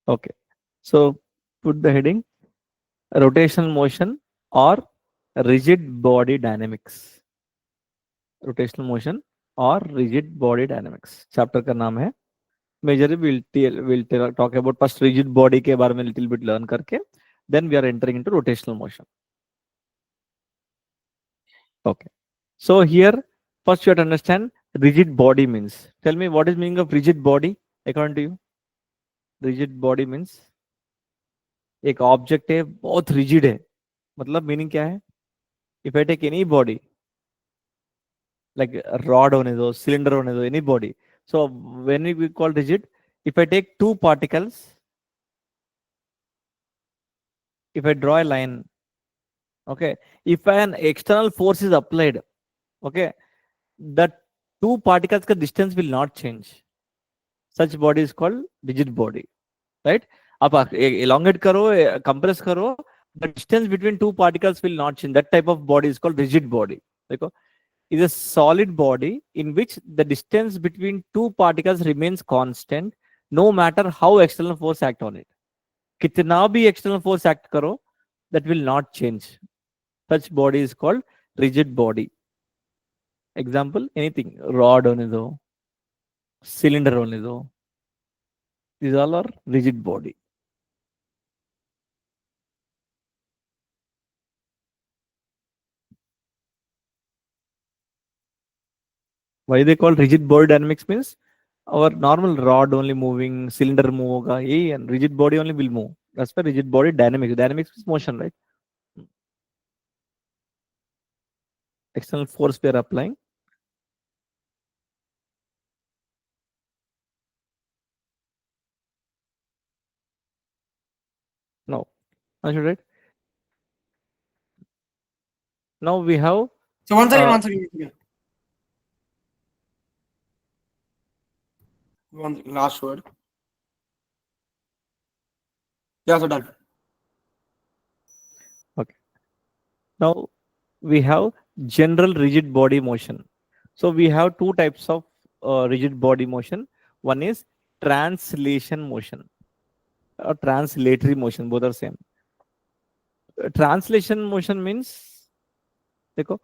Okay. So put the heading rotational motion or rigid body dynamics. Rotational motion और rigid body dynamics chapter का नाम है. Majorly we'll talk about first rigid body के बारे में little bit learn करके then we are entering into rotational motion. Okay. So here first you have to understand rigid body means. Tell me what is meaning of rigid body according to you. Rigid body means एक object है बहुत rigid है. मतलब meaning क्या है? If I take any body like rod होने दो, cylinder होने दो, any body. So when we call rigid, if I take two particles, if I draw a line, okay, if an external force is applied, okay, the two particles का distance will not change. Such body is called rigid body, right? आप elongate करो, compress करो, the distance between two particles will not change. That type of body is called rigid body. देखो, is a solid body in which the distance between two particles remains constant no matter how external force act on it. कितना भी external force act करो, that will not change. Such body is called rigid body. Example, anything, rod होने दो, cylinder होने दो. These all are rigid body. Why they call rigid body dynamics means our normal rod only moving, cylinder move होगा, यही, and rigid body only will move. That's why rigid body dynamics. Dynamics is motion, right? External force we are applying. No, understood, right? Now we have So one second, uh, one second. Yeah. One last word. Yeah, so done. okay. Now we have general rigid body motion. So we have two types of rigid body motion. One is translation motion or translatory motion. Both are same. Translation motion means, देखो,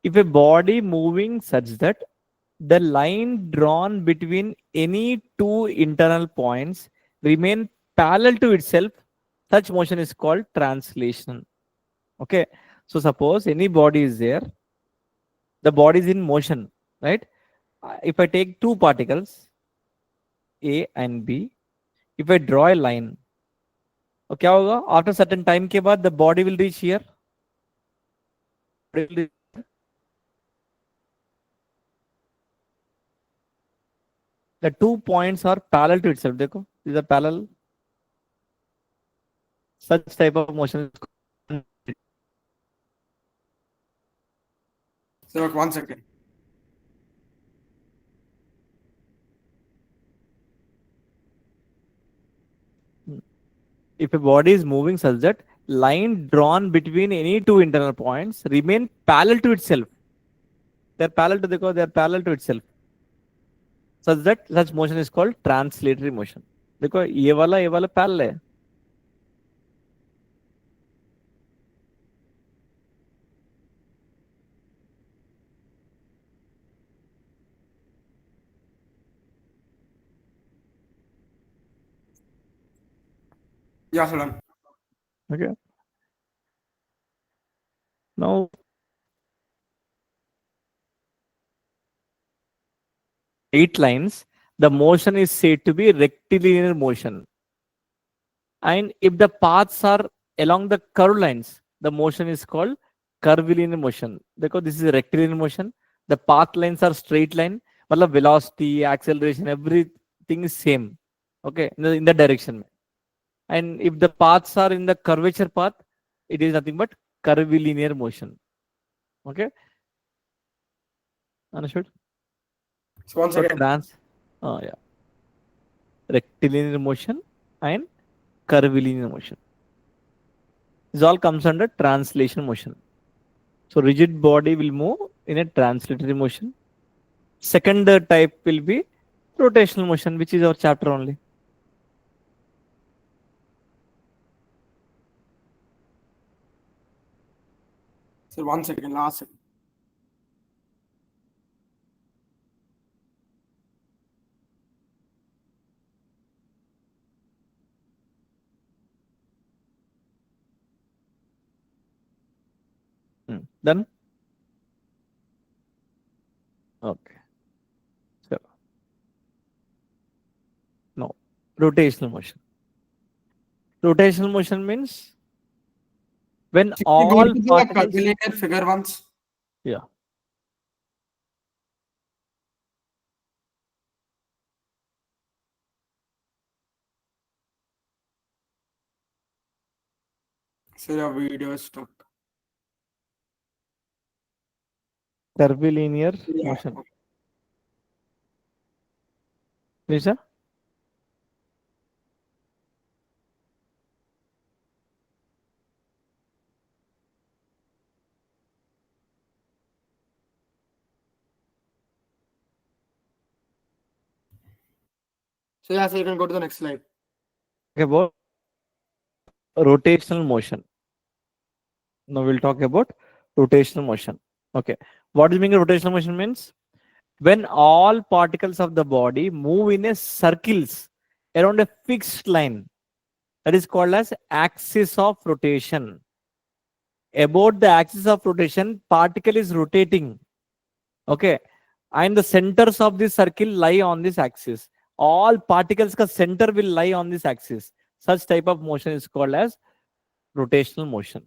if a body moving such that the line drawn between any two internal points remain parallel to itself, such motion is called translation. Okay. So suppose any body is there, the body is in motion, right? If I take two particles, A and B, if I draw a line, तो क्या होगा? After certain time के बाद the body will reach here. The two points are parallel to itself. देखो, these are parallel. Such type of motion is called. So 1 second. If a body is moving such that line drawn between any two internal points remain parallel to itself. They are parallel to they are parallel to itself. Such that such motion is called translatory motion. देखो ये वाला parallel है. Yeah, so done. Okay. Now eight lines, the motion is said to be rectilinear motion. And if the paths are along the curved lines, the motion is called curvilinear motion. Because this is a rectilinear motion, the path lines are straight line, मतलब velocity, acceleration, everything is same. Okay, in the direction. And if the paths are in the curvature path, it is nothing but curvilinear motion. Okay, understood? So 1 second. Yeah, rectilinear motion and curvilinear motion. This all comes under translation motion. So rigid body will move in a translatory motion. Second type will be rotational motion, which is our chapter only. Sir, 1 second. Last second. Done. Okay. So no, rotational motion. Rotational motion means when Can we go all to the particles. curvilinear figure once? Yeah. Sir, your video is stuck. Curvilinear Yeah. motion. Lisa? So yeah, so you can go to the next slide. Okay, about rotational motion. Now we'll talk about rotational motion. Okay. What is meaning of rotational motion means? When all particles of the body move in a circles around a fixed line, that is called as axis of rotation. About the axis of rotation, particle is rotating. Okay. And the centers of this circle lie on this axis. All particles ka center will lie on this axis. Such type of motion is called as rotational motion.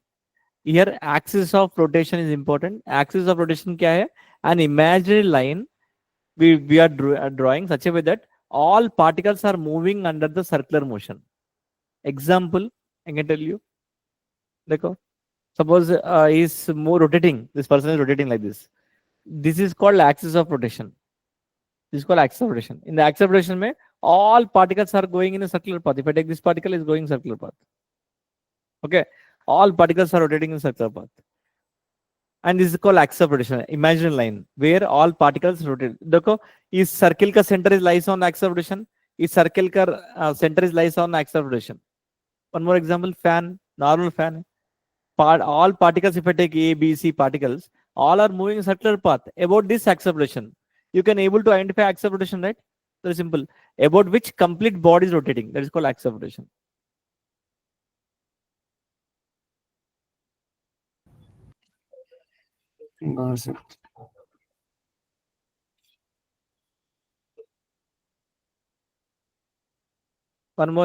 Here axis of rotation is important. Axis of rotation kya hai? An imaginary line we are drawing such a way that all particles are moving under the circular motion. Example, I can tell you. Dekho, suppose he is more rotating. This person is rotating like this. This is called axis of rotation. This is called axis of rotation. In the axis of rotation, mein, all particles are going in a circular path. If I take this particle, is going circular path. Okay, all particles are rotating in circular path. And this is called axis of rotation. Imaginary line where all particles rotate. देखो, इस circle का center is lies on axis of rotation. इस circle का center is lies on axis of rotation. One more example: fan, normal fan. All particles, if I take A, B, C particles, all are moving in circular path about this axis of rotation. You can able to identify axis of rotation, right? Very simple. About which complete body is rotating. That is called axis of rotation. One more.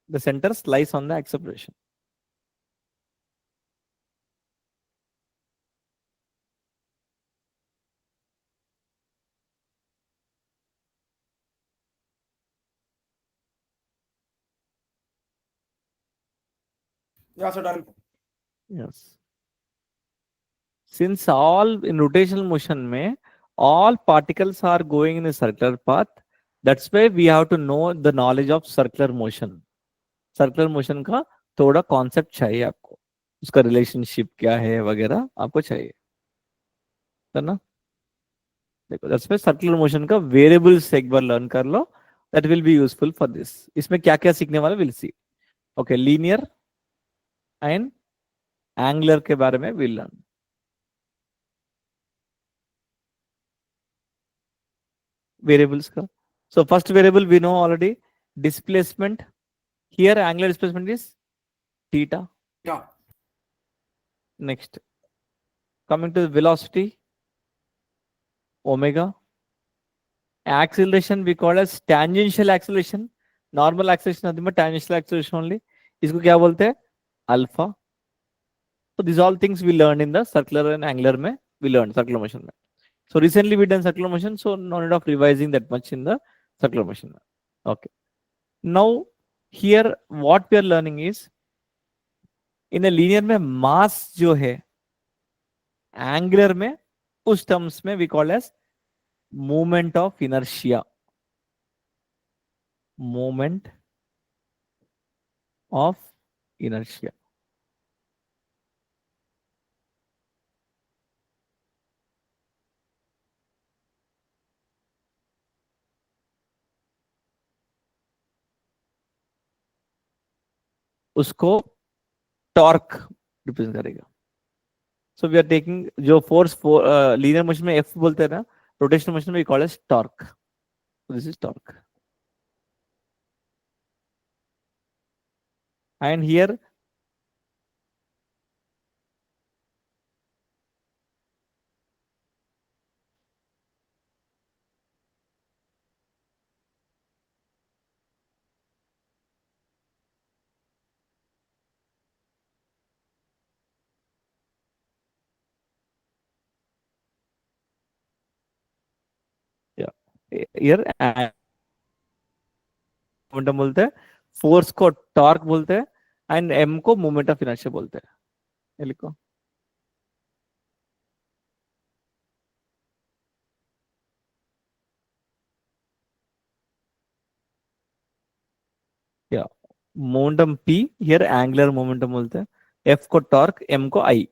The center lies on the axis of rotation. Yeah, so done. Yes. Since all in rotational motion में all particles are going in a circular path, that's why we have to know the knowledge of circular motion. Circular motion का थोड़ा concept चाहिए आपको, उसका relationship क्या है वगैरह आपको चाहिए, है ना? देखो, that's why circular motion का variables एक बार learn कर लो, that will be useful for this. इसमें क्या क्या सीखने वाले will see. Okay, linear and angular के बारे में will learn. Variables का. So first variable we know already, displacement. Here angular displacement is theta. Yeah. Next, coming to the velocity, omega. Acceleration we call as tangential acceleration. Normal acceleration nothing but tangential acceleration only. इसको क्या बोलते हैं? Alpha. So these all things we learned in the circular and angular में we learned circular motion में. So recently we done circular motion, so no need of revising that much in the circular motion. Okay. Now here what we are learning is in a linear में mass जो है angular में उस terms में we call as moment of inertia. Moment of inertia. उसको torque represent करेगा. So we are taking जो force for linear motion में F बोलते हैं ना, rotational motion में we call as torque. So this is torque. And here yeah, here momentum बोलते हैं, फोर्स को टॉर्क बोलते हैं, एंड एम को मोमेंट ऑफ इनर्शिया बोलते हैं. ये लिखो. या momentum P, here angular momentum बोलते हैं, एफ को टॉर्क, एम को आई.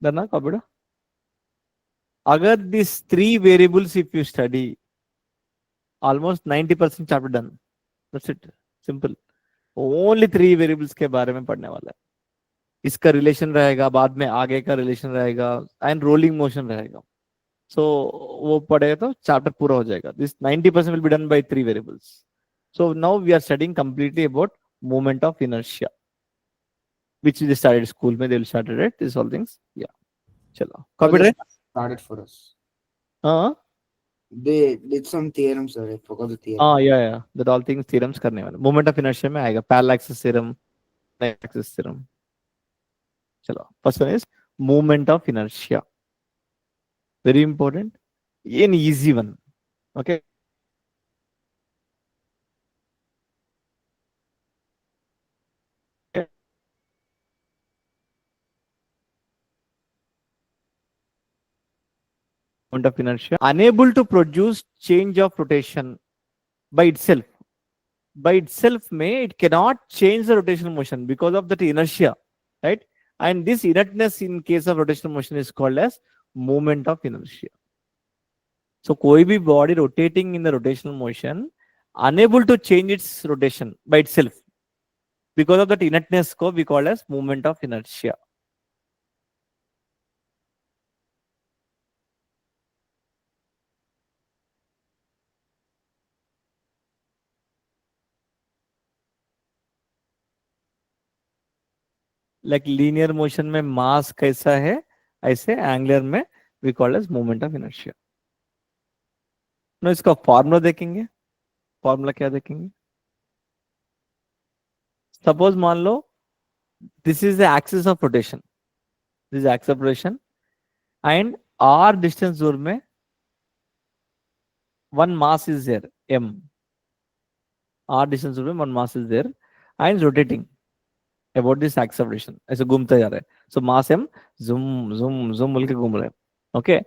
डरना कबड़ा. अगर this three variables if you study, almost 90% chapter done. That's it, simple. Only three variables के बारे में पढ़ने वाला है. इसका रिलेशन रहेगा, बाद में आगे का रिलेशन रहेगा, एंड रोलिंग मोशन रहेगा. सो वो पढ़ेगा तो चैप्टर पूरा हो जाएगा. This 90% will be done by three variables. So now we are studying completely about moment of inertia, which we started school में, they will started it, these all things. Yeah, चलो So copy they right. started for us. हाँ They did some theorems, sir. I forgot the theorem. हाँ, yeah, that all things theorems करने वाले. Moment of inertia में आएगा parallel axis theorem, axis theorem. चलो first one is moment of inertia. Very important, an easy one. Okay, moment of inertia unable to produce change of rotation by itself. By itself may it cannot change the rotational motion because of that inertia, right? And this inertness in case of rotational motion is called as moment of inertia. So कोई भी body rotating in the rotational motion unable to change its rotation by itself because of that inertness को we call as moment of inertia. Like linear motion में mass कैसा है, ऐसे angular में we call as moment of inertia. No, इसका formula देखेंगे. फॉर्मूला क्या देखेंगे? सपोज मान लो this is the axis of rotation, this axis of rotation, and R distance दूर में one mass is there m. R distance दूर में one mass is there and rotating about this axis of rotation, ऐसे घूमते जा रहे हैं. सो मास m जुम जुम जुम बोल के घूम रहे हैं. ओके,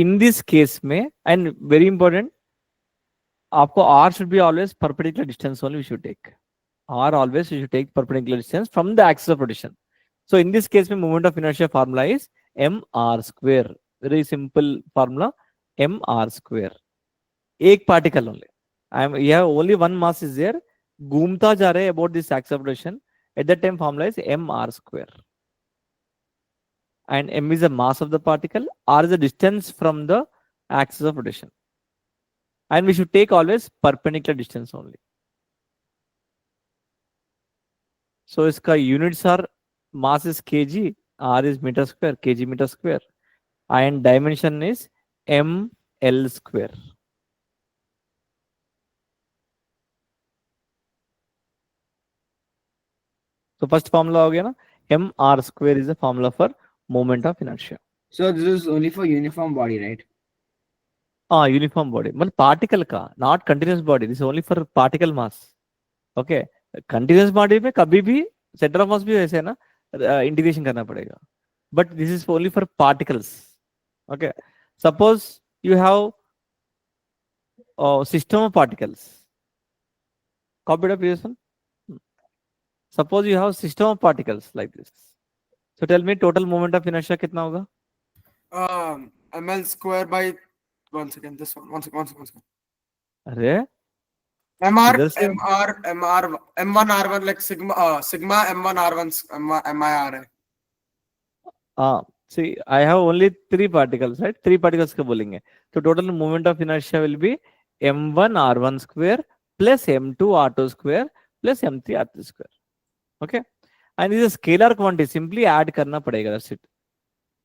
इन दिस केस में, एंड वेरी इंपॉर्टेंट, आपको r should be always perpendicular distance only we should take. R always you should take perpendicular distance from the axis of rotation. So in this case, moment of inertia formula is mr square. Very simple formula, mr square. एक particle only. Only one mass is there. घूमता जा रहे about this axis of rotation. At that time, formula is mr square. And m is the mass of the particle. R is the distance from the axis of rotation. And we should take always perpendicular distance only. So इसका units are, mass is kg, r is meter square, kg meter square, and dimension is ml square. So first formula हो गया ना, mr square is the formula for moment of inertia. So this is only for uniform body, right? Uniform body, मतलब particle का, not continuous body. This is only for particle mass. Okay, continuous body में कभी भी center of mass भी वैसे है ना, integration करना पड़ेगा. But this is only for particles. Okay, suppose you have system of particles. Copy the previous one. Suppose you have system of particles like this. So tell me total moment of inertia कितना होगा? ml square by 1 second. This one second. अरे mr इधर से mr m1 r1 like sigma m1 r1 mir है. हाँ, see, I have only 3 particles, right? 3 particles का बोलेंगे. So total moment of inertia will be m1 r1 square plus m2 r2 square plus m3 r3 square. Okay? And this is a scalar quantity. Simply add करना पड़ेगा. That's it.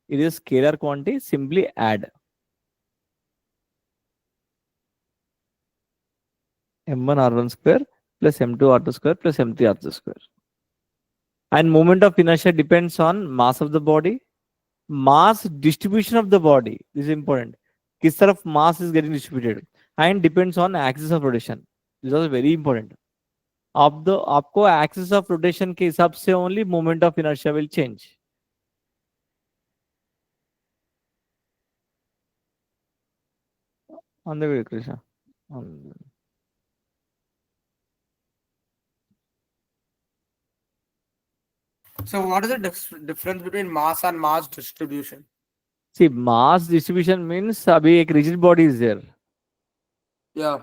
It is scalar quantity. Simply add. m1 r1 square plus m2 r2 square plus m3 r3 square. And moment of inertia depends on mass of the body, mass distribution of the body. This is important. किस तरफ mass is getting distributed and depends on axis of rotation. This is very important. आपको axis of rotation के हिसाब से only moment of inertia will change. On the way, Krishna. So what is the difference between mass and mass distribution? See, mass distribution means अभी एक rigid body is there. Yeah.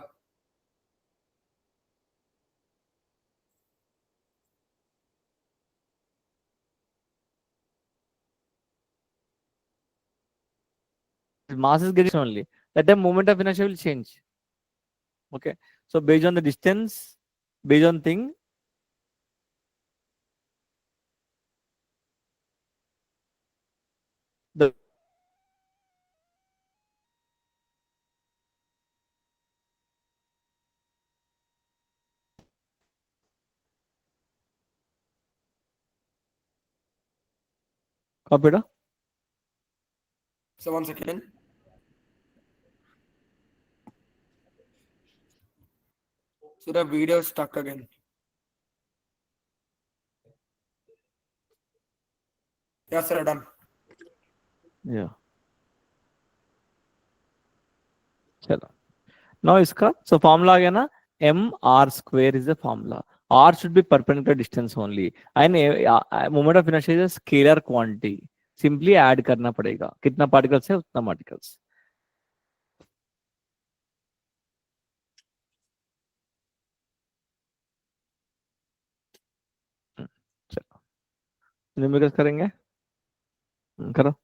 Mass is getting only. That time moment of inertia will change. Okay. So based on the distance, based on thing, the copy it. So 1 second. So the video is stuck again. Yeah, sir, done. Yeah. चलो. Now इसका so formula आ गया ना, m r square is the formula. R should be perpendicular distance only. And moment of inertia is a scalar quantity. Simply add करना पड़ेगा. कितना particles है उतना particles. चलो. न्यूमेरिकल्स करेंगे. करो.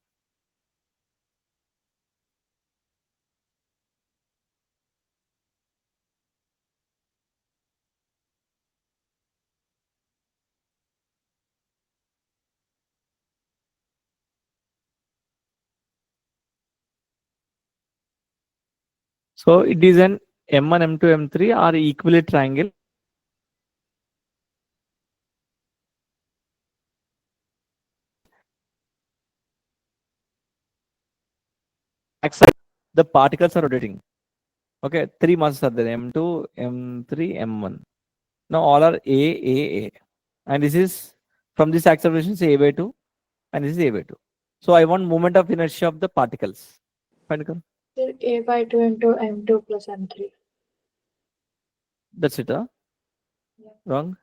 So it is an m1, m2, m3 are equally triangle. Except the particles are rotating. Okay, 3 masses are there, m2, m3, m1. Now all are A. And this is, from this acceleration, say A by 2, and this is A by 2. So I want moment of inertia of the particles. Find it. A by 2 into M2 plus M3. That's it, huh? Yeah. Wrong.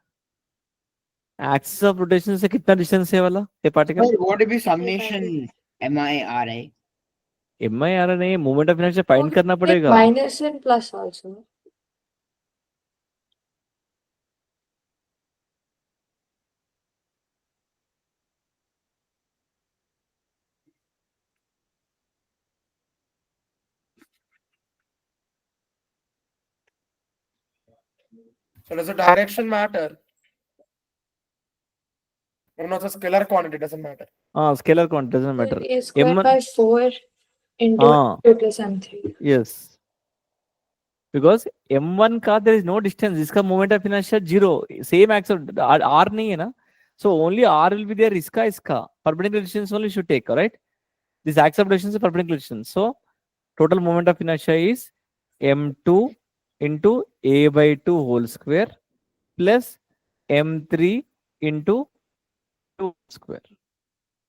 Axis of rotation से कितना distance है वाला ये particle? Well, what will be summation MIRI? MIR नहीं, moment of inertia find करना पड़ेगा. Minus and plus also. So does the direction matter? Or not, a scalar quantity doesn't matter. Scalar quantity doesn't matter. A square M1 by 4 into M2 plus M3. Yes. Because M1 का there is no distance. इसका moment of inertia 0. Same axis R नहीं है ना. So only R will be there. इसका perpendicular distance only should take, right? This axis of rotation is perpendicular distance. So total moment of inertia is M2 into A by 2 whole square plus M3 into 2 square.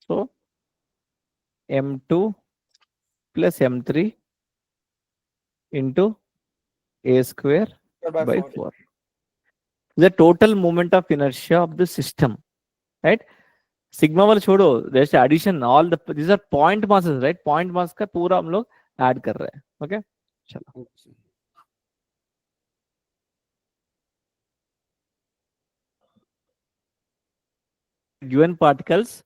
So M2 plus M3 into A square by 4. the total moment of inertia of the system, right? Sigma वाला छोड़ो, जैसे addition all the these are point masses, right? Point mass का पूरा हम लोग add कर रहे हैं. ओके, चलो. Given particles,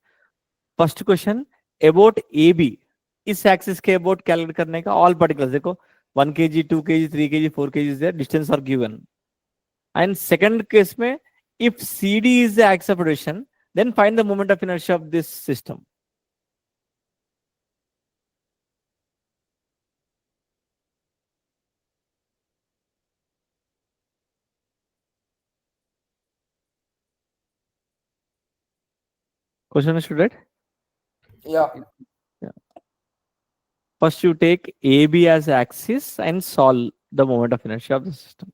first question about A B, इस एक्सिस के अबाउट कैलकुलेट करने का. ऑल पार्टिकल्स देखो 1 kg 2 kg 3 kg 4 kg there, distance are given. And second case में if CD is the axis of rotation, then find the moment of inertia of this system. Question understood, right? Yeah. First you take AB as axis and solve the moment of inertia of the system.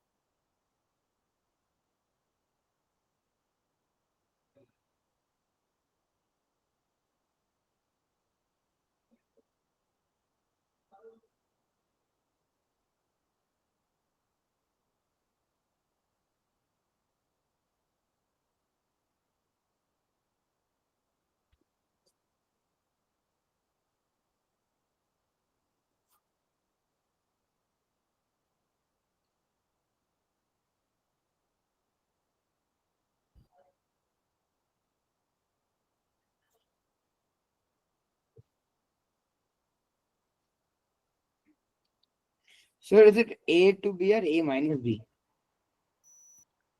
So is it A to B or A minus B?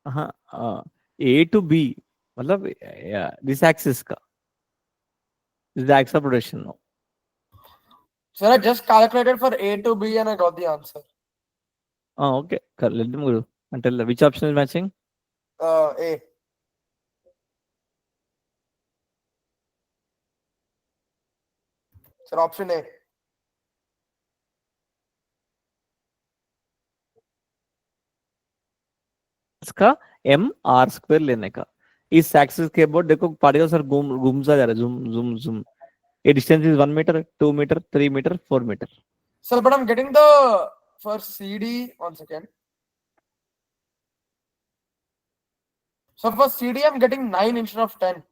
A to B, मतलब this axis का, this is the axis of rotation now. So I just calculated for A to B and I got the answer. Okay, let them go and tell which option is matching. A. Sir, option A. इसका m r square लेने का. इस axis के about देखो particle sir घूमता जा रहा है, zoom zoom zoom. A distance is 1 meter, 2 meter, 3 meter, 4 meter. Sir, but I'm getting the for CD. 1 second. So for CD, I'm getting 9 instead of 10.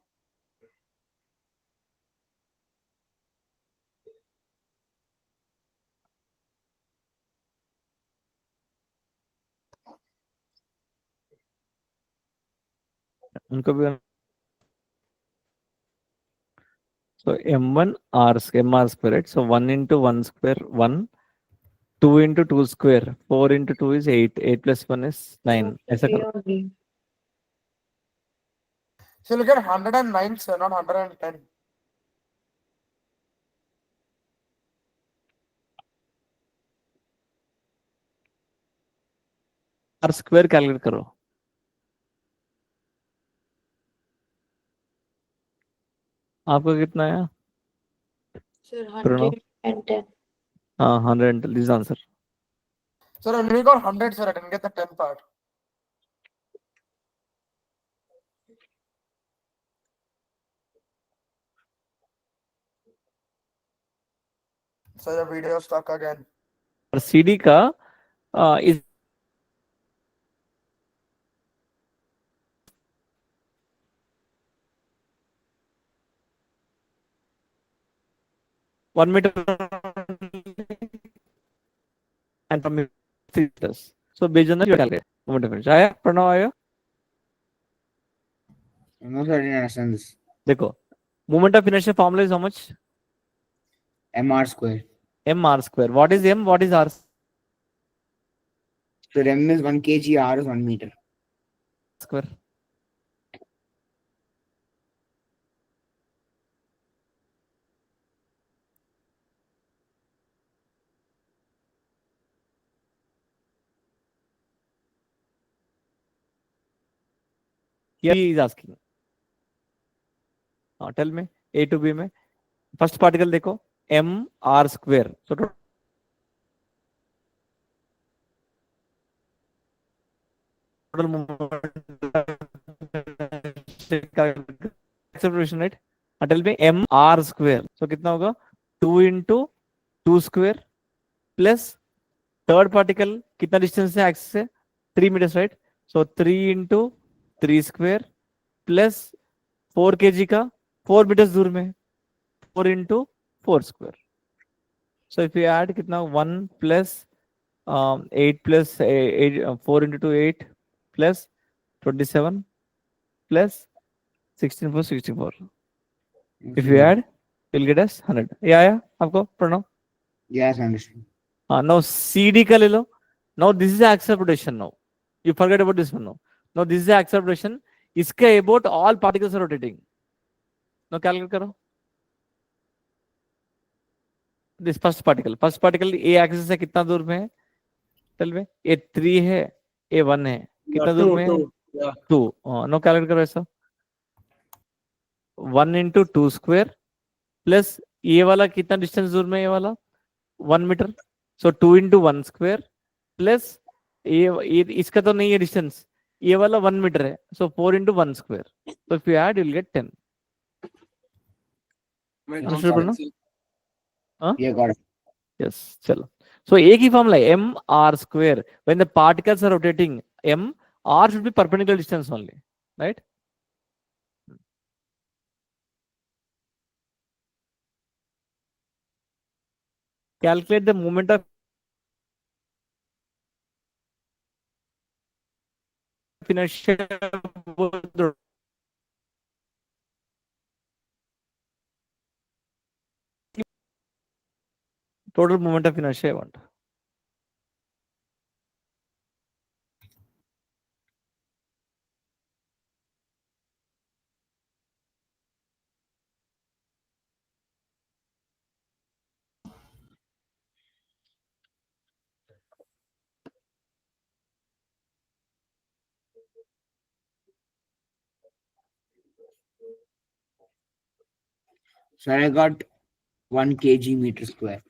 उनको भी. So m1 r mr square, right? So 1 into 1 square 1, 2 into 2 square, 4 into 2 is 8, 8 plus 1 is 9. ऐसा A करो. or B. So look at 109, sir, not 110. r square calculate करो. आपका कितना है? Sir, Pranav? 110. हाँ 100. This is answer. Sir, I only got 100, sir. I didn't get the 10 part. So the video stuck again. और CD का is 1 meter and from 3 meters. So based on that you calculate moment of inertia. आया प्रणव आया? No, sir, I didn't understand this. देखो moment of inertia formula is how much? MR square. mr square. What is m? What is r So M is 1 kg, R is 1 meter. square? Here he is asking. Tell me A to B में first particle देखो m r square. So total acceleration, right? Tell me m r square. So कितना होगा? 2 into 2 square plus third particle कितना distance है axis से? 3 meters, right? So 3 into 3 square plus 4 kg का 4 metres दूर में 4 into 4 square. So if you add कितना 1 plus 8 plus 8 4 into 2 8 plus 27 plus 16 for 64. If you add, you'll get us 100. Yeah, आपको Pranav. Yes, understand. Now CD का ले लो. Now this is the axial rotation now. You forget about this one now. Now this is the axial rotation. इसके about all particles are rotating. Now calculate करो. This first particle A axis से कितना दूर में है? चल में A3 है, A1 है. कितना दूर में है? 2. नो कैलकुलेट करो ऐसा. 1 into 2 square प्लस ये वाला कितना डिस्टेंस दूर में है? ये वाला 1 मीटर. सो 2 into 1 square प्लस ये इसका तो नहीं है डिस्टेंस, ये वाला 1 मीटर है. सो 4 into 1 square. So if you add, you'll get 10. Understood, Bruno? Yeah, got it. Yes, चलो. So एक ही फॉर्मूला है m r square. When the particles are rotating, m r should be perpendicular distance only, right? Calculate the moment of inertia. Total moment of inertia I want. So I got 1 kg meter square.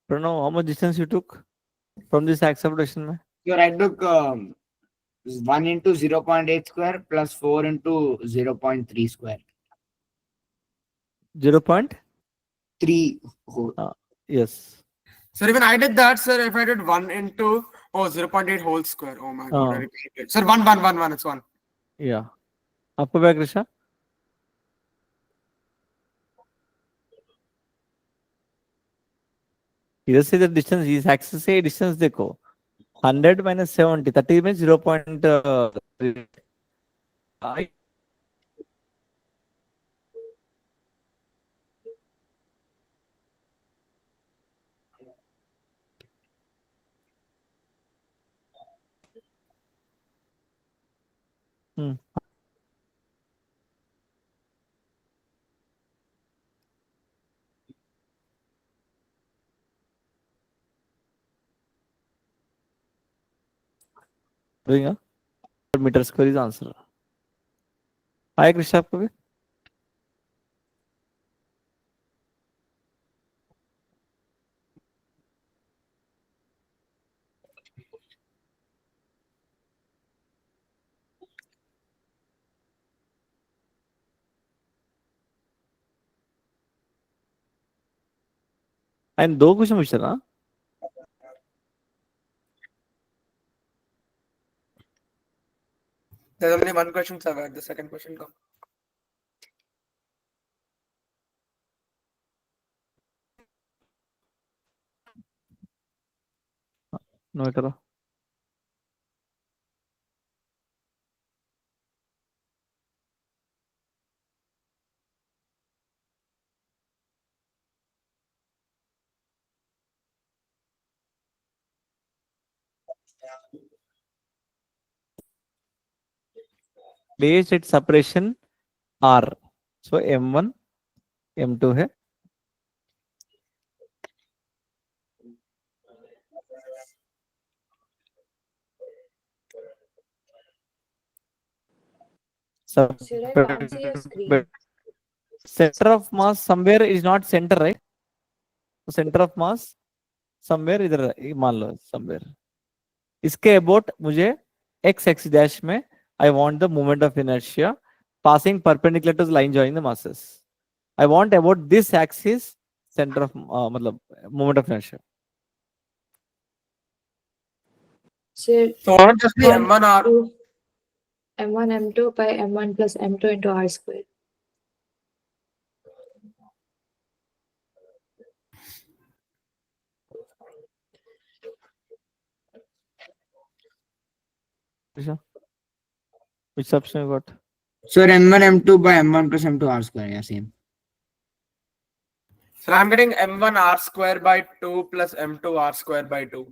Pranav, how much distance you took from this axis of rotation? Mein? Here I took 1 into 0.8 square plus 4 into 0.3 square. 0.3. whole. Yes. Sir, even I did that, sir. If I did 1 into 0.8 whole square. Oh my god, I repeated. Sir, 1, it's 1. Yeah. आपको क्या कृष्णा? इधर से इधर distance, इस axis से distance देखो. 100 minus 70, 30 में 0.3. doing a meter square is answer. Hi Krishna, आपको भी? ఆయన 2 क्वेश्चन पूछा ना. There's only one question, sir. Where the second question come? नो करो. Place its separation R. So M1, M2 है. Sir, I can't see your screen. Center of mass somewhere is not center, right? Centre of mass somewhere इधर मान लो somewhere, इसके about मुझे X X dash में I want the moment of inertia passing perpendicular to the line joining the masses, I want about this axis centre of मतलब moment of inertia. Sir, So what does the M1 R? M1 M2 by M1 plus M2 into R square. Which option you got? Sir, M1 M2 by M1 plus M2 R square. Yeah, same. So I'm getting M1 R square by 2 plus M2 R square by 2.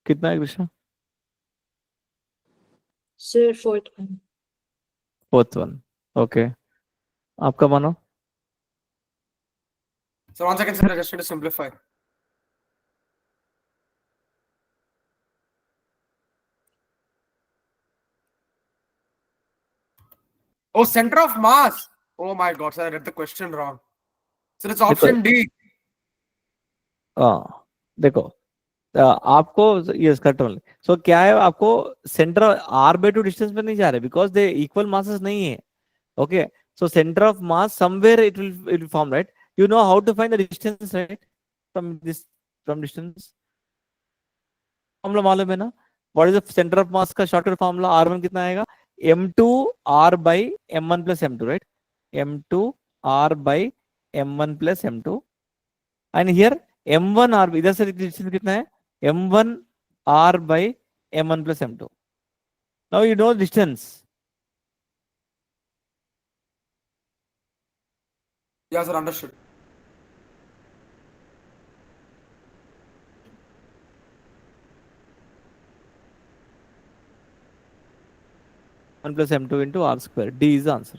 कितना है Krishna? Sir, fourth one. Fourth one. Okay, आपका मानो. So 1 second, sir, I just need to simplify. Oh, center of mass. Oh my god, sir, I read the question wrong. So it's option D. हाँ देखो, आपको yes correct only. सो क्या है, आपको center R by two distance पे नहीं जा रहे बिकॉज दे इक्वल मासेस नहीं है. Okay, so center of mass somewhere it will form, right? You know how to find the distance, right? From distance formula मालूम है ना? What is the center of mass का shortcut formula? R1 कितना आएगा? M2 R by M1 plus M2, right? M2 R by M1 plus M2. And here M1 R, इधर से distance कितना है? M1 R by M1 plus M2. Now you know distance. Yeah, sir, understood. M1 plus M2 into R square. D is the answer.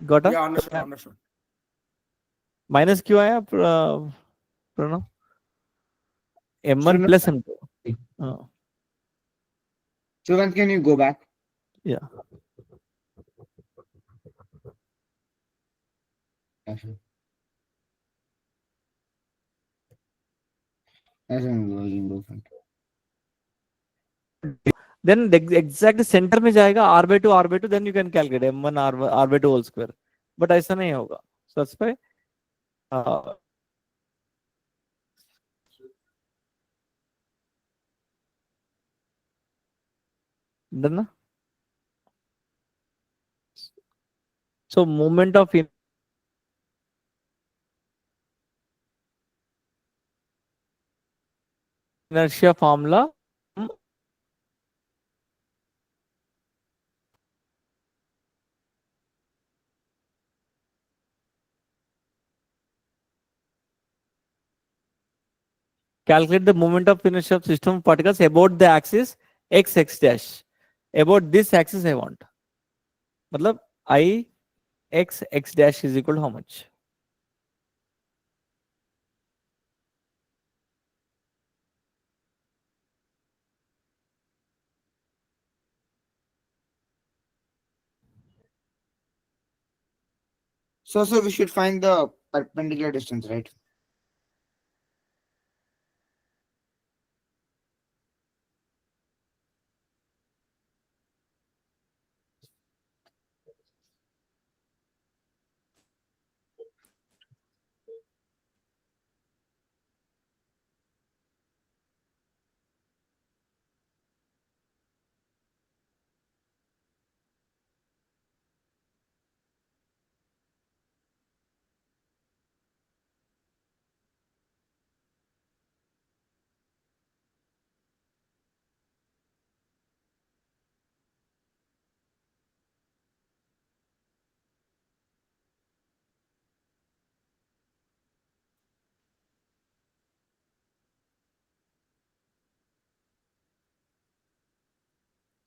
Got it? Yeah, understood, understood. Minus क्यों आया Pranav? M1 So, plus M2. हाँ, so when can you go back? yeah. Yeah, sure. That's what I'm going to go. Then the exact center में जाएगा R by 2 R by 2, then you can calculate M1 R by 2 whole square. But ऐसा नहीं होगा. So that's why done ना? So moment of inertia formula calculate the moment of inertia of system of particles about the axis x x dash. About this axis I want. मतलब I x x dash is equal to how much? So we should find the perpendicular distance, right?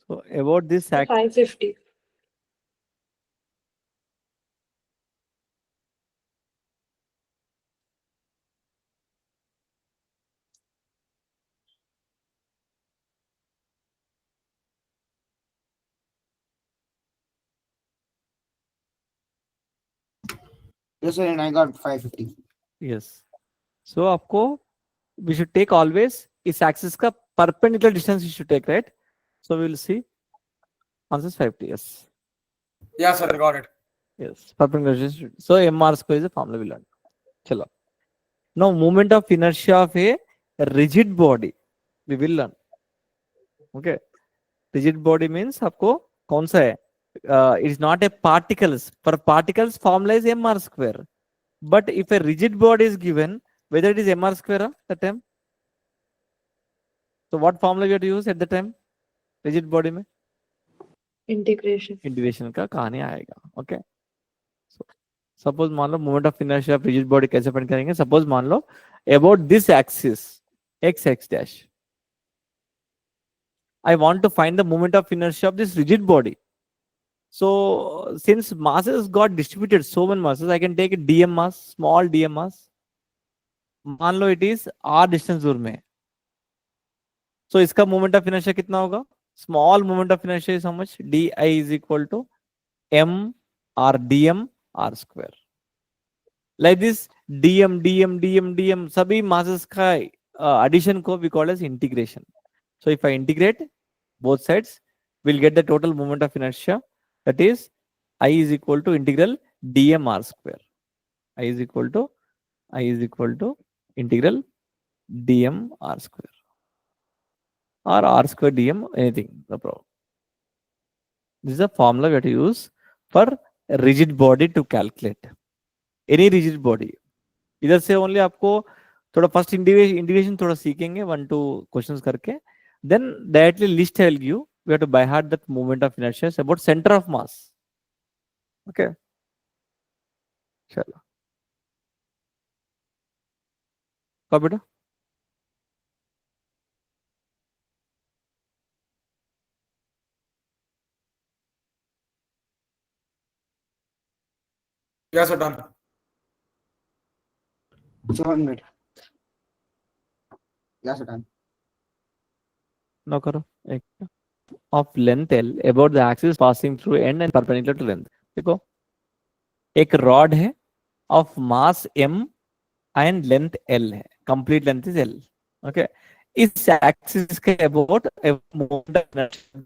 So about this axis 550. Yes, sir, and I got 550. Yes. So आपको we should take always इस axis का perpendicular distance you should take, right? So we will see answer is 5t. Yes. Yeah, sir, got it. Yes. Perpendicular distance. So mr square is the formula we learned. चलो. Now moment of inertia of a rigid body we will learn. Okay. Rigid body means आपको कौन सा है? It is not a particles. For particles formula is mr square. But if a rigid body is given, whether it is mr square that time. So what formula you have to use at the time? Rigid body में Integration. Integration का कहानी आएगा. Okay. Suppose मान लो moment of inertia of rigid body कैसे find करेंगे. Suppose मान लो about this axis X X dash I want to find the moment of inertia of this rigid body. So since masses got distributed so many masses, I can take a dm mass, small dm mass. मान लो it is r distance दूर में. So इसका moment of inertia कितना होगा? Small moment of inertia is how much? di is equal to m r dm r square. Like this dm dm dm dm सभी masses का addition को we call as integration. So if I integrate both sides, we'll get the total moment of inertia, that is I is equal to integral dm r square. I is equal to integral dm r square or r square dm, anything, no problem. This is a formula we have to use for rigid body to calculate any rigid body. इधर से only आपको थोड़ा first integration थोड़ा सीखेंगे 1-2 questions करके. Then directly list I will give. We have to by heart that moment of inertia about center of mass. Okay. चलो कब बेटा Yeah, sir, done. So 1 minute. Yes, sir, done. नो करो. एक of length l about the axis passing through end and perpendicular to length. देखो एक rod है of mass m and length l है. Complete length is l. Okay. इस axis के about moment of inertia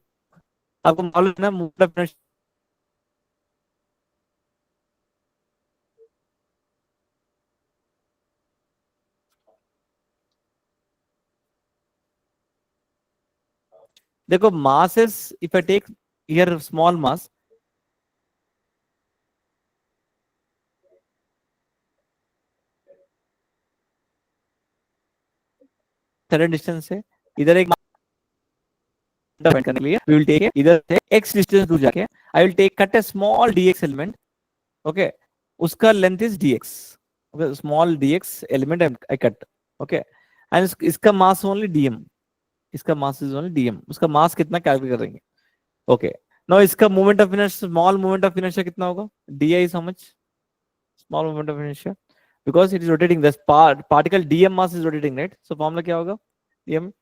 आपको मालूम है ना. मोमेंट ऑफ इनर्शिया देखो masses, if I take here small mass, certain distance से इधर एक find करने के लिए we will take इधर से x distance दूर जाके I will take cut a small dx element. Okay. उसका length is dx. Okay. Small dx element I cut. Okay. And इसका mass only dm. इसका mass is only dm. उसका mass कितना calculate करेंगे. Okay. Now इसका moment of inertia, small moment of inertia कितना होगा? di is how much? Small moment of inertia. Because it is rotating, this particle dm mass is rotating, right? So formula क्या होगा? dm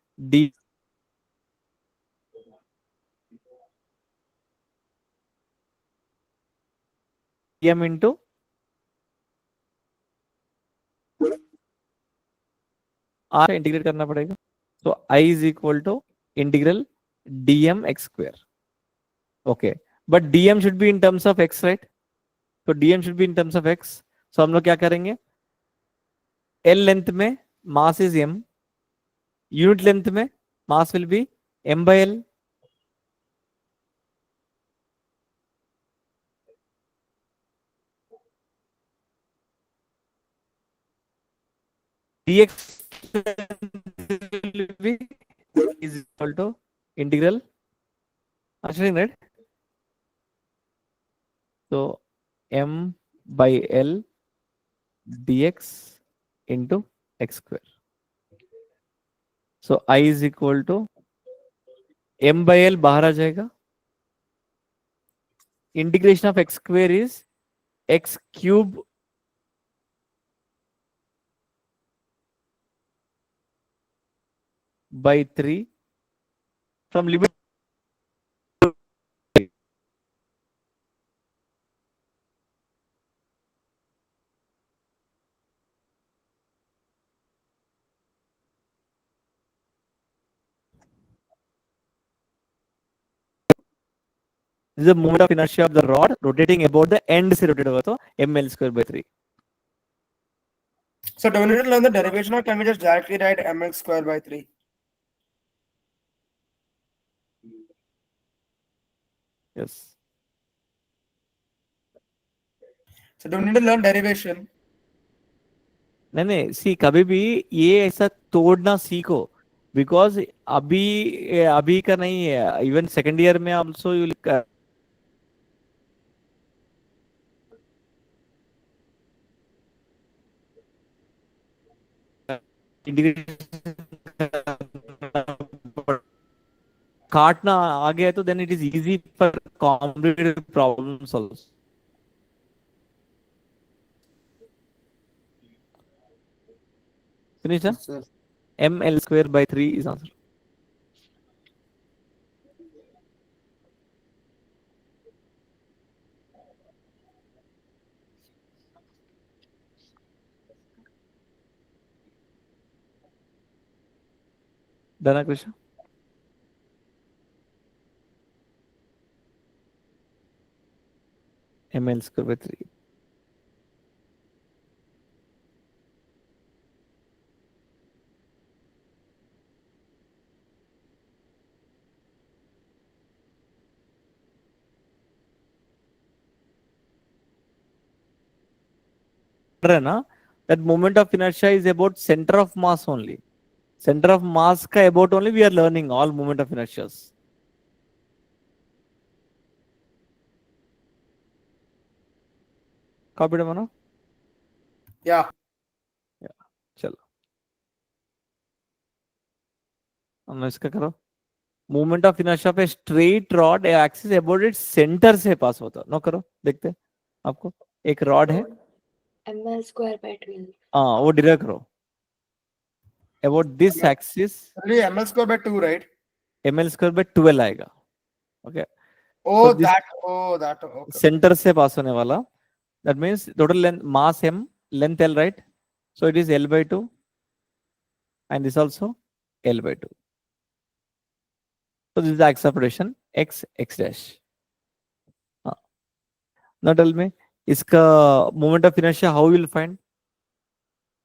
dm into r integrate करना पड़ेगा. So I is equal to integral dm x square. Okay. But dm should be in terms of x, right? So dm should be in terms of x. So हम लोग क्या करेंगे? L length में mass is m. Unit length में mass will be m by l. dx will be is equal to integral. Answering, right? So m by l dx into x square. So I is equal to m by l बाहर आ जाएगा. Integration of x square is x cube by 3 from limit to. 3. 3 This is the moment of inertia of the rod rotating about the end से rotate होगा तो ml square by 3. So do we need to learn the derivation or can we just directly write ml square by 3? Yes. So do we need to learn derivation? नहीं सी कभी भी ये ऐसा तोड़ना सीखो बिकॉज अभी का नहीं है इवन सेकेंड ईयर में ऑल्सो यू काटना आ गया तो then it is easy for complicated problems also finish Yes, sir. ml square by 3 is answer. Dana Krishna? ml square by 3. ना that moment of inertia is about center of mass only. Center of mass का about only we are learning all moment of inertias. Copy मनो? Yeah. चलो हम इसका करो movement of inertia पे straight rod axis about its centre से पास होता no करो देखते आपको एक रॉड है ml square by 12. हाँ वो डिराइव करो about this axis Only ml square by 2, right? ml square by 12 आएगा okay Oh, this- that. Okay. Centre से पास होने वाला that means total length mass m length l right so it is l by 2 and this also l by 2. So this is the axis of rotation x x dash. Now tell me, इसका moment of inertia how you will find?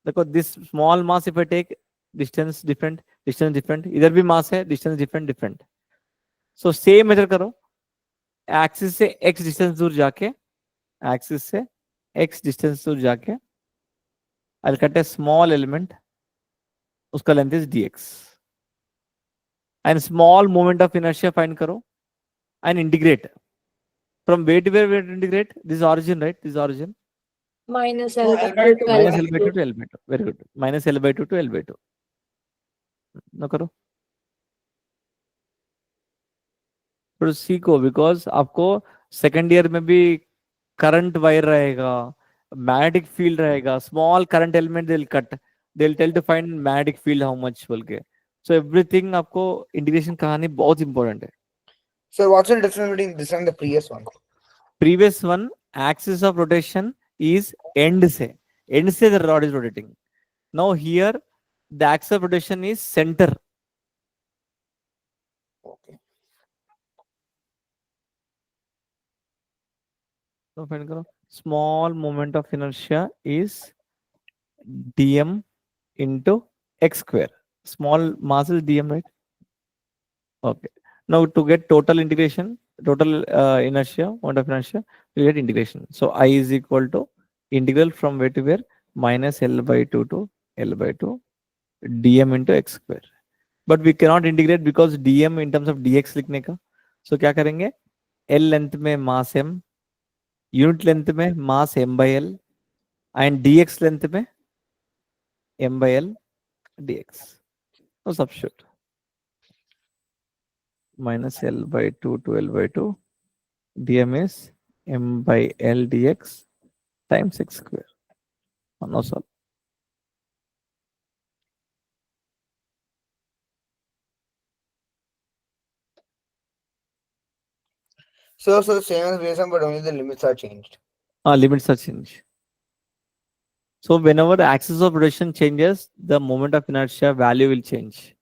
देखो this small mass if I take distance different, इधर भी mass है distance different. So same method करो axis से x distance दूर जाके I'll cut a small element उसका length is dx and small moment of inertia find करो and integrate from where to where we integrate this origin, right? This origin Minus So L by L by 2 two to minus L L by 2 to L by 2. Very good. Minus L by 2 to L by 2. ना करो थोड़ा सीखो because आपको second year में भी current wire रहेगा magnetic field रहेगा small current element दिल कट दिल टेल to find magnetic field how much बोल के सो एवरीथिंग आपको इंटीग्रेशन कहानी बहुत इंपॉर्टेंट है So what's the difference between this and the previous one? Previous one axis of rotation is end से the rod is rotating now here the axis of rotation is centre Okay. तो find करो small moment of inertia is dm into x square. Small mass is dm, right? Okay. Now to get total integration, total inertia, moment of inertia, we get integration. So I is equal to integral from where to where minus L by 2 to L by 2 dm into x square. But we cannot integrate because dm in terms of dx लिखने का. So क्या करेंगे? L length में mass m, unit length में mass m by L, and dx length में m by L dx. So substitute minus L by 2 to L by 2 dm is m by L dx times x square. No solve. So the same as previous one, but only the limits are changed. Limits are changed. So whenever the axis of rotation changes, the moment of inertia value will change.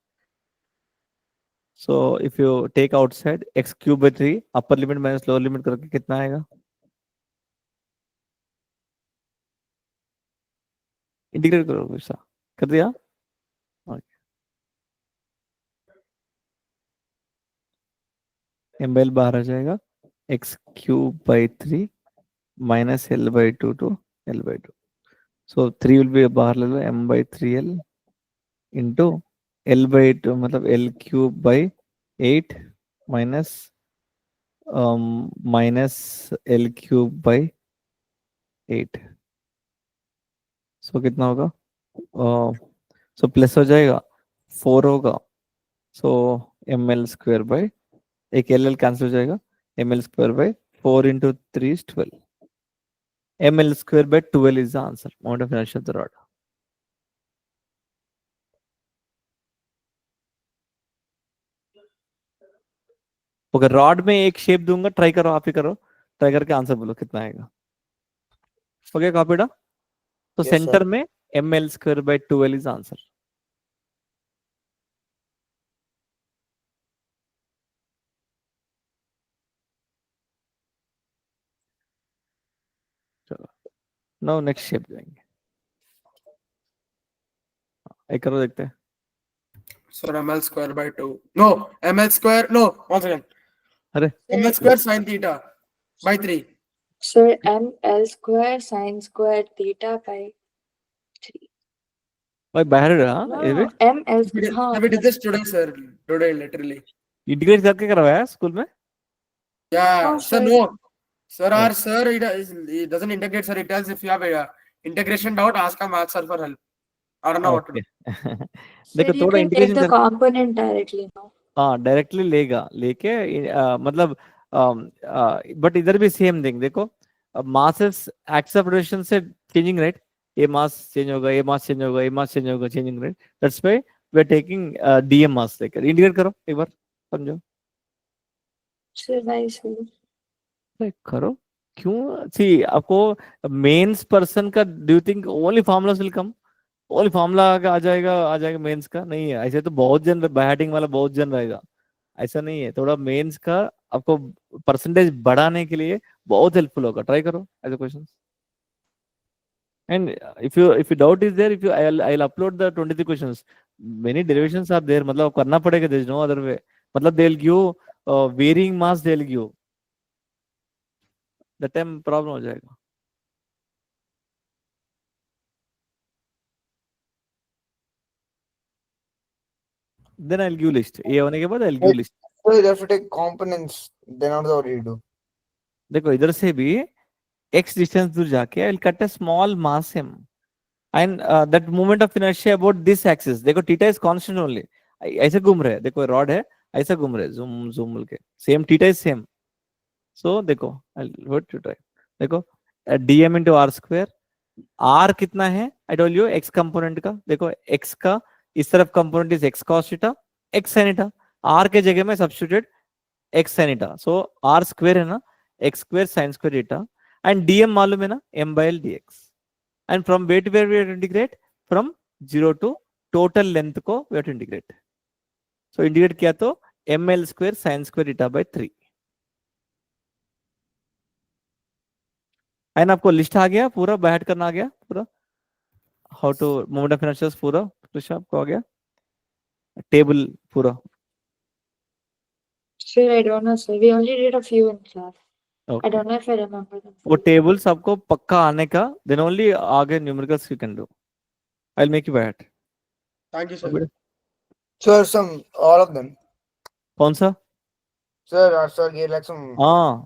So if you take outside x cube by 3 upper limit minus lower limit करके कितना आएगा? Integrate करो वैसा कर दिया। m/l बाहर आ जाएगा, x cube by 3 minus l/2 to l/2। So 3 will be बाहर ले लो, m/3l इंटू l/2 मतलब l cube by 8 minus minus l cube by 8। So कितना होगा? सो प्लस हो जाएगा, 4 होगा। सो ml² बाई, एक l कैंसिल हो जाएगा, ml² by 4 into 3 is 12। ml² by 12 is the answer. Moment of inertia of the rod. Okay, rod में एक शेप दूंगा, ट्राई करो, आप ही करो, ट्राई करके आंसर बोलो कितना आएगा। ओके कॉपीडा? तो Yes, सेंटर sir. में ml² बाई 12 इज आंसर। चलो नो नेक्स्ट शेप जाएंगे, एक करो देखते हैं। Sir, ml square by 2. No, ml square. No, once again. अरे ml square sin theta by 3. Sir, ml square sin square theta by 3. भाई बाहर रहा No, ये भी no, ml square. हाँ, We did this today, sir. Today, literally. Integrate करके करवाया school में। Yeah, Oh, sir. sir. No, sir. Oh. Our sir, he doesn't integrate. Sir, he tells if you have a integration doubt, ask a math sir for help. I don't know what to do. Okay Sir, देखो you थोड़ा can take integration the कर, component directly now. हाँ directly लेगा, लेके मतलब but इधर भी same thing देखो, मासेस एक्स ऑफ रोटेशन से चेंजिंग राइट, ये मास चेंज होगा, ये मास चेंज होगा, ये मास चेंज होगा, changing right, that's why we are taking d m mass लेकर। इंटीग्रेट करो एक बार, समझो। Sir, why, sir? अरे करो, क्यों सी आपको मेंस पर्सन का do you think only formulas will come? Only formula आ जाएगा, आ जाएगा मेंस का? नहीं है ऐसे, तो बहुत जन बैटिंग वाला बहुत जन रहेगा, ऐसा नहीं है। थोड़ा मेंस का आपको परसेंटेज बढ़ाने के लिए बहुत हेल्पफुल होगा, ट्राई करो ऐसे क्वेश्चन। And if you doubt is there, if you I'll upload the 23 questions, many derivations are there, मतलब करना पड़ेगा, there is no other way, मतलब they'll give varying mass, they'll give, that time problem हो जाएगा। then I'll give list, ये होने के बाद I'll give list। So you have to take components. Then what do you do? देखो इधर से भी x डिस्टेंस दूर जाके I'll cut a small mass m, and that moment of inertia about this axis, देखो थीटा इज कांस्टेंट ओनली, ऐसे घूम रहे हैं, देखो रॉड है ऐसा घूम रहे हैं, जूम जूम बोल के, सेम थीटा इज सेम। सो देखो व्हाट टू ट्राई, देखो dm into r square, r कितना है I told you, x component का, देखो x का इस तरफ component is x cos theta, x sin theta, r के जगह में सब्स्टिट्यूट x sin थीटा, सो r स्क्वायर है ना, x square sin square theta, and dm मालूम है ना, m/l dx, and from where to where we have to integrate, from 0 to total length को we have to integrate। so integrate किया तो ml square sin square theta by 3, and आपको list आ गया पूरा, बैठ करना आ गया पूरा, how to moment of inertia पूरा लिस्ट आपको आ गया, टेबल पूरा। Sir, I don't know, sir. We only did a few in class. I okay don't know if I remember them. वो टेबल्स आपको पक्का आने का, देन ओनली आगे numericals you can do, I will make you बैठ। Thank you, sir. Sir, some all of them. कौन सा? Sir, sir, gave like some. हाँ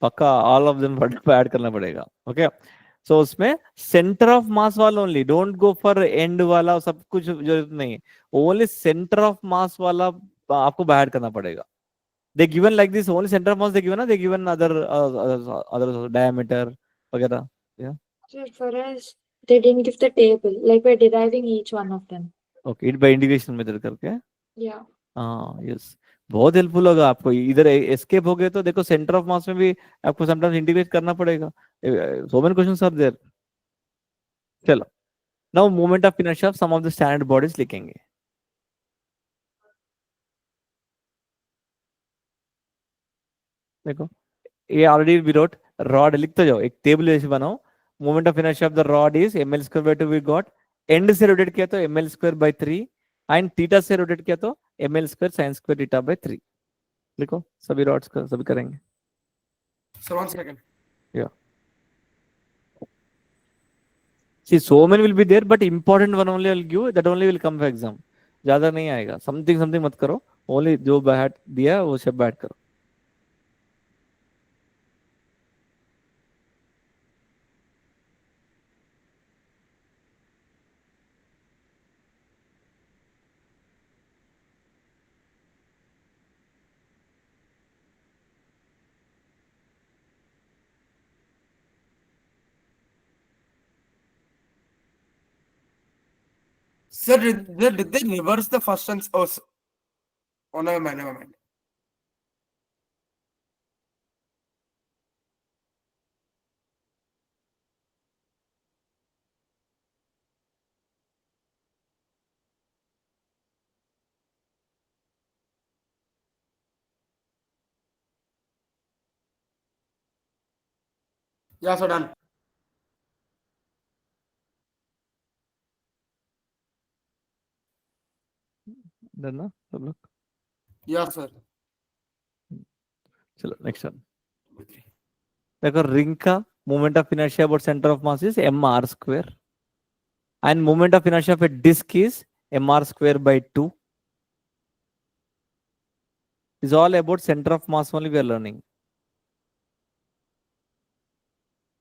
पक्का ऑल ऑफ देम पे ऐड करना पड़ेगा। ओके सो उसमें सेंटर ऑफ मास वाला only, don't go for and वाला, सब कुछ जरूरत नहीं है, ओनली सेंटर ऑफ मास वाला आपको ऐड करना पड़ेगा। They given like this, only centre of mass they given ना, they given other other diameter वगैरह। Sir, for us, they didn't give the table. Like we're deriving each one of them. Okay it by integration method करके, Yeah. हाँ yes, बहुत helpful होगा आपको। इधर escape हो गए तो देखो सेंटर ऑफ मास में भी आपको समटाइम्स इंटीग्रेट करना पड़ेगा, so many questions are there. चलो now moment of inertia of some of the standard bodies लिखेंगे। देखो ये ऑलरेडी वी रोट रॉड लिखते जाओ, एक टेबल ऐसे बनाओ, moment of inertia of the rod is ml square by 2 we got, and से रोटेट किया तो ml square by 3 and theta से रोटेट किया तो ml square sin square theta by 3। लिखो सभी रॉड्स का सभी करेंगे। Sir, 1 second. या सी so many will be there but important one only I'll give, that only will come for exam, ज्यादा नहीं आएगा, समथिंग समथिंग मत करो, ओनली जो बैठ दिया वो सब बैठ करो। Sir, did they reverse the first sentence? Oh, never mind, never mind. Yeah, so done. Done ना सब लोग? Yeah, sir. चलो नेक्स्ट वन। देखो रिंग का moment of inertia about center of mass is M R square and moment of inertia of a disc is M R square by 2 is all about center of mass only we are learning.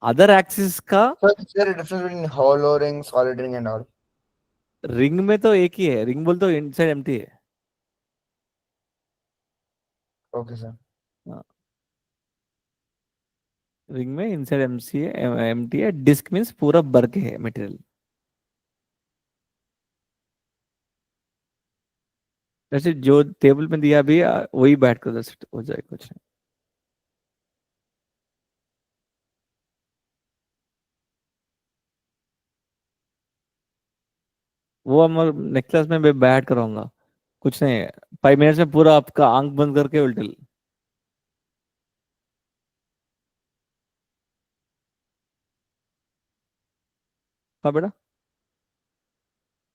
Other axis का So is there a difference between hollow ring, solid ring, and all? Ring में तो एक ही है, ring बोल तो inside empty है। Okay, sir. Ring में inside MC है, एम्प्टी है, डिस्क मींस पूरा भर के है मटेरियल। जैसे जो टेबल में दिया भी वही बैठ कर जस्ट हो जाए कुछ नहीं। वो हम नेक्स्ट क्लास में मैं बैठ कराऊंगा, कुछ नहीं 5 मिनट्स में पूरा आपका आंख बंद करके उल्टे। हाँ बेटा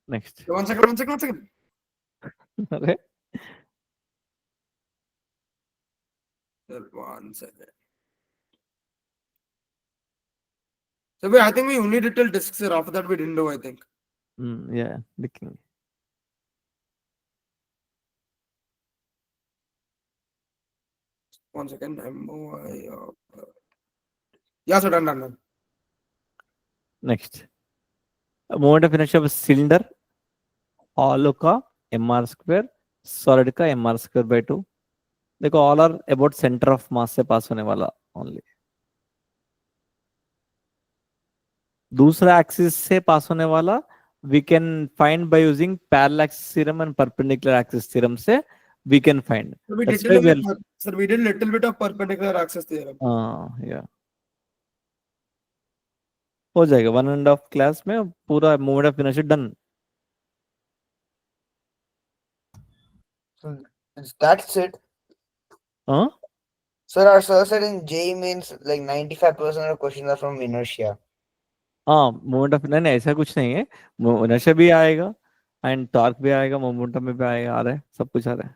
नेक्स्ट। 1 second, 1 second, 1 second. अरे Sir, 1 second. So, wait, I think we only did till discs, sir. After that, we didn't do, I think. या दिखेंगे। 1 second. MOI. Yeah, sir, done, done, done. Next moment of inertia of cylinder hollow का M R square, solid का M R square by 2। देखो all are about center of mass से pass होने वाला only. दूसरा axis से pass होने वाला we can find by using parallel axis theorem and perpendicular axis theorem से we can find. So we that's did why we sir, we did little bit of perpendicular axis theorem. आर या हो जाएगा 1.5 class में पूरा moment of inertia done. So that's it. हाँ Sir, our sir said in JEE means like 95% of questions are from inertia. हाँ moment of नहीं ऐसा कुछ नहीं है, इनर्शिया भी आएगा एंड टॉर्क भी आएगा, मोमेंटम में भी आएगा, आ रहा है सब कुछ आ रहा है।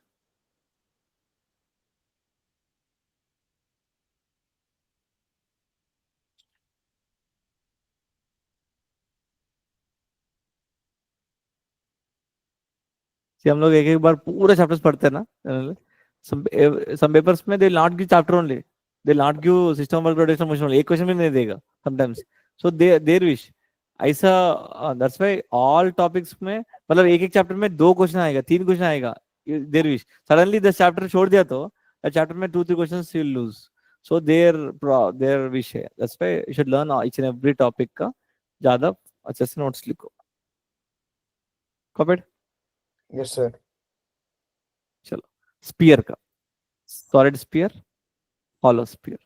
See, हम लोग एक एक बार पूरे चैप्टर्स पढ़ते हैं ना, some papers में they will not give chapter only, they will not give system of rotational motion only, एक क्वेश्चन भी नहीं देगा sometimes, so they wish ऐसा। दैट्स व्हाई ऑल टॉपिक्स में मतलब एक एक चैप्टर में 2 क्वेश्चन आएगा, 3 क्वेश्चन आएगा, देयर विश सडनली 10 चैप्टर छोड़ दिया तो चैप्टर में 2-3 questions you will lose, so there wish है। That's why you should learn each and every topic का ज्यादा अच्छे से नोट्स लिखो। कॉपीड। Yes, sir. चलो स्पीयर का, solid sphere, hollow sphere.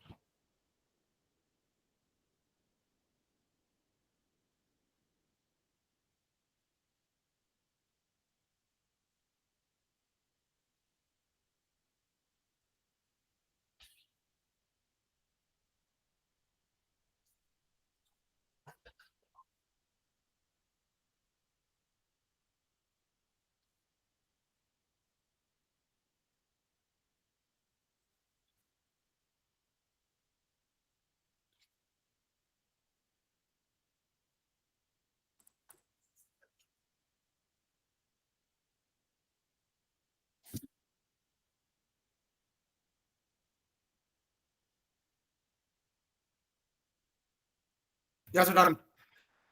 Yeah, so done.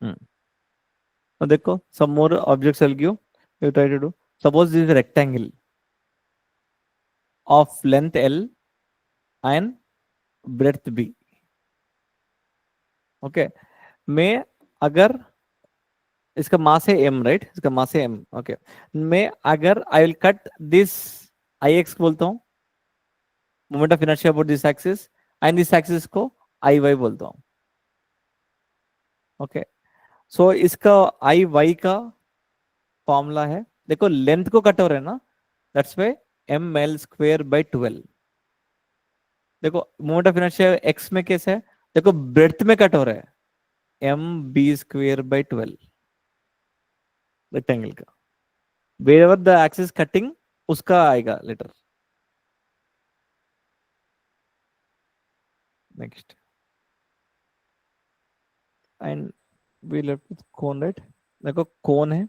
Now देखो, some more objects I'll give. You try to do. Suppose this is a rectangle of length L and breadth B. Okay. मैं अगर इसका मास है m, right? इसका मास है m. Okay. मैं अगर I will cut this ix बोलता हूँ, moment of inertia about this axis, and this axis को iy बोलता हूँ. ओके. सो इसका iy का फॉर्मूला है, देखो लेंथ को कट हो रहा है ना, that's why ml square by 12. देखो मोमेंट ऑफ इनर्शिया x में कैसे है, देखो ब्रेड्थ में कट हो रहा है, mb स्क्वायर बाय 12 रेक्टेंगल का. wherever the axis cutting उसका आएगा letter. Next, and we left with cone, right? देखो कोन है,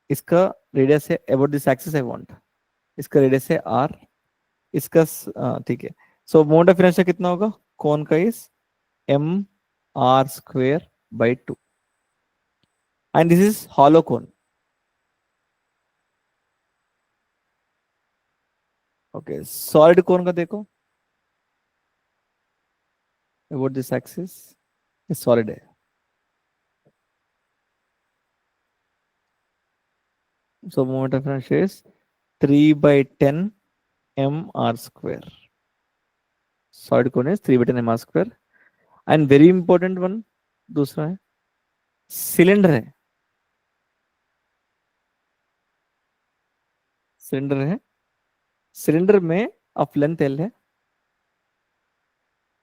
इसका रेडियस है about this axis I want, इसका रेडियस है r, इसका ठीक है. सो मोमेंट ऑफ इनर्शिया कितना होगा कोन का, is m r square by 2, and this is hollow cone. Okay. Solid कोन का देखो, अबाउट दिस एक्सिस सॉलिड है. So moment of inertia is 3/10 mr square. Solid cone is 3/10 mr square. And very important one, दूसरा है cylinder है. Cylinder है, cylinder में of length L है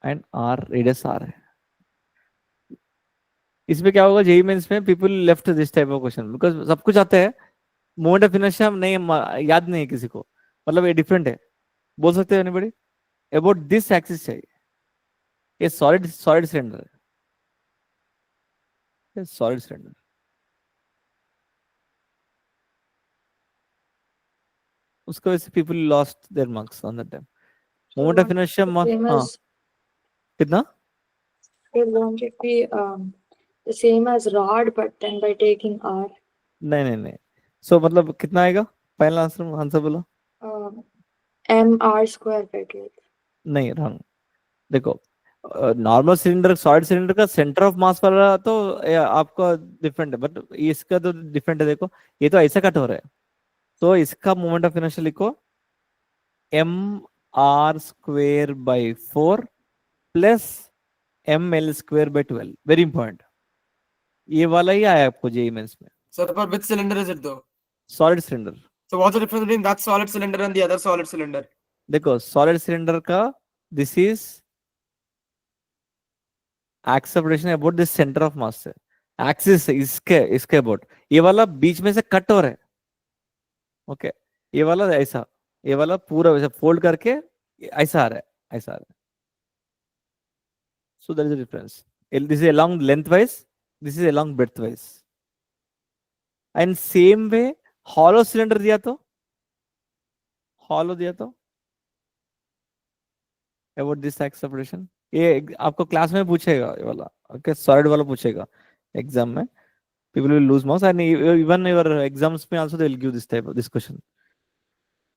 and are radius are है. इसमें क्या होगा, जेईई मेंस में people left this type of question because सब कुछ आता है, मोमेंट ऑफ इनर्शिया नहीं याद नहीं है किसी को, मतलब ये डिफरेंट है. बोल सकते हो एनीबॉडी? अबाउट दिस एक्सिस चाहिए. ये सॉलिड सॉलिड सिलेंडर है, सॉलिड सिलेंडर. उसको वजह से people lost their marks on that time. Moment of inertia Same हाँ as कितना? it won't it be the same as rod, but then by taking r नहीं नहीं नहीं. सो मतलब कितना आएगा? फाइनल आंसर आंसर बोलो. mr square by 12. नहीं, रॉन्ग. देखो नॉर्मल सिलेंडर, सॉलिड सिलेंडर का सेंटर ऑफ मास वाला तो आपका डिफरेंट है, बट इसका तो डिफरेंट है. देखो ये तो ऐसा कट हो रहा है, तो इसका मोमेंट ऑफ इनर्शिया लिखो M R square by 4 plus M L square by 12. Very important, ये वाला ही आया आपको जेईई मेंस में. So but which cylinder is it though? Solid cylinder. So what's the difference between that solid cylinder and the other solid cylinder? देखो solid cylinder का this is acceleration about this centre of mass से, axis इसके about. ये वाला बीच में से cut हो रहा है. ओके. ये वाला ऐसा, ये वाला पूरा वैसा फोल्ड करके ऐसा आ रहा है, ऐसा आ रहा है. So there is a difference. This is along length wise, this is along breadth wise. And same way hollow cylinder दिया तो, हॉलो दिया तो अबाउट दिस एक्सेलरेशन, ये आपको क्लास में पूछेगा ये वाला. ओके. सॉलिड वाला पूछेगा एग्जाम में. people will lose marks, and even your exams may also they will give this type of this question.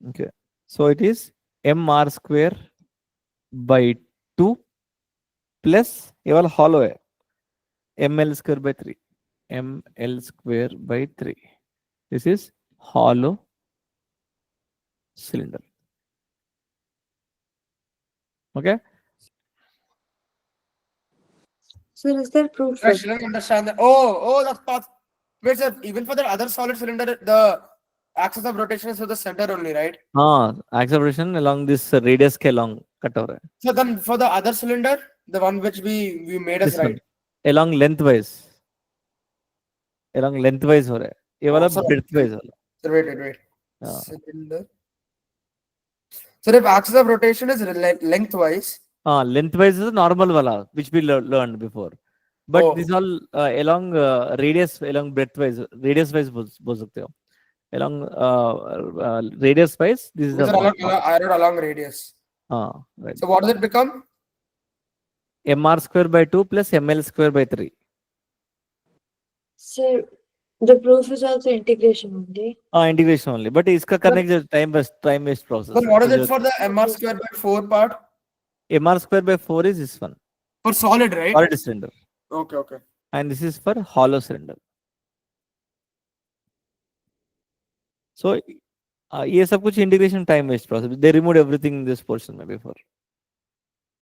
Okay. So it is mr square by 2 plus ये वाला hollow है, ml square by 3, ml square by 3. This is hollow cylinder. Okay. So is there proof I for shouldn't understand that. Oh, that's part. Wait, sir. Even for the other solid cylinder, the axis of rotation is for the center only, right? हाँ, acceleration along this radius के along cut हो रहा है. So then for the other cylinder, the one which we made as This right. one along lengthwise, along lengthwise हो रहा है. ये वाला so- breadthwise वाला. So wait. हाँ. Cylinder. So if axis of rotation is lengthwise, हाँ, lengthwise is the normal वाला which we learned before, but Oh. this all along radius, along breadthwise, radius wise बोल सकते हो. Along radius wise, this is these the are along radius. हाँ, right. So what does it become? mr square by 2 plus ml square by 3. Sir, the proof is also integration only. Integration only. But इसका करने के time based process. But what is it for the mr square by 4 part? mr square by 4 is this one. For solid, right? Solid cylinder. Okay, okay. And this is for hollow cylinder. So ये सब कुछ integration time based process. They removed everything in this portion में before.